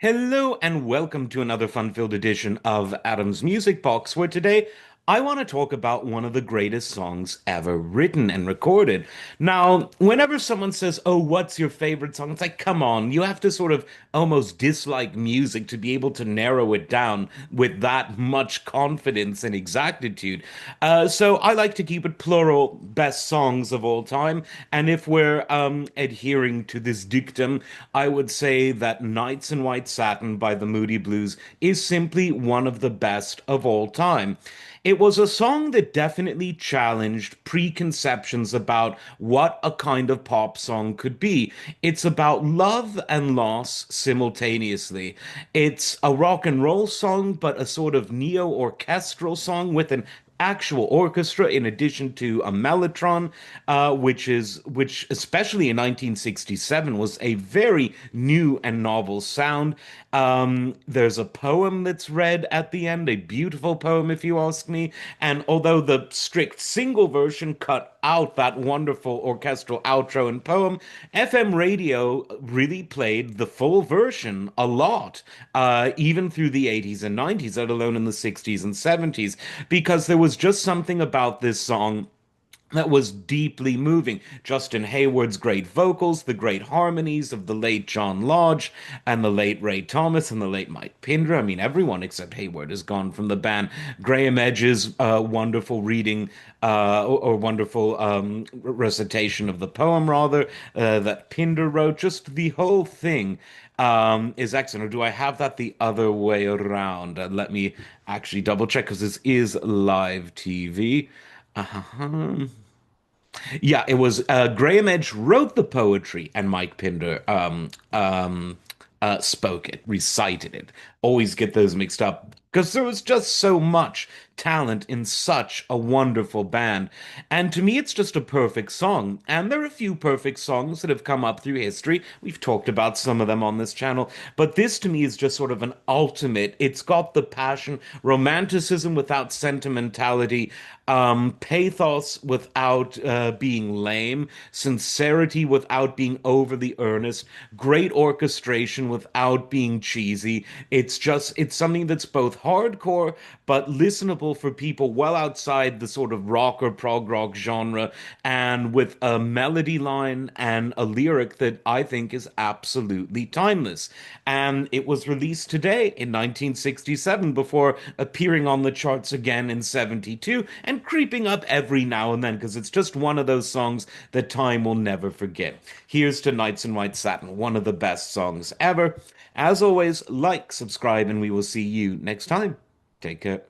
Hello and welcome to another fun-filled edition of Adam's Music Box, where today I want to talk about one of the greatest songs ever written and recorded. Now, whenever someone says, "Oh, what's your favorite song?" It's like, come on, you have to sort of almost dislike music to be able to narrow it down with that much confidence and exactitude. So I like to keep it plural, best songs of all time. And if we're adhering to this dictum, I would say that Nights in White Satin by the Moody Blues is simply one of the best of all time. It was a song that definitely challenged preconceptions about what a kind of pop song could be. It's about love and loss simultaneously. It's a rock and roll song, but a sort of neo orchestral song with an actual orchestra in addition to a mellotron, which especially in 1967 was a very new and novel sound. There's a poem that's read at the end, a beautiful poem, if you ask me. And although the strict single version cut out that wonderful orchestral outro and poem, FM radio really played the full version a lot, even through the 80s and 90s, let alone in the 60s and 70s, because there was just something about this song that was deeply moving. Justin Hayward's great vocals, the great harmonies of the late John Lodge and the late Ray Thomas and the late Mike Pinder. I mean, everyone except Hayward is gone from the band. Graham Edge's wonderful reading or wonderful recitation of the poem, rather, that Pinder wrote. Just the whole thing is excellent. Or do I have that the other way around? Let me actually double check because this is live TV. Uh-huh. Yeah, it was Graham Edge wrote the poetry and Mike Pinder spoke it, recited it. Always get those mixed up because there was just so much talent in such a wonderful band. And to me, it's just a perfect song. And there are a few perfect songs that have come up through history. We've talked about some of them on this channel, but this to me is just sort of an ultimate. It's got the passion, romanticism without sentimentality, pathos without being lame, sincerity without being overly earnest, great orchestration without being cheesy. It's something that's both hardcore but listenable for people well outside the sort of rock or prog rock genre, and with a melody line and a lyric that I think is absolutely timeless. And it was released today in 1967 before appearing on the charts again in 72 and creeping up every now and then because it's just one of those songs that time will never forget. Here's to Nights in White Satin, one of the best songs ever. As always, like, subscribe, and we will see you next time. Take care.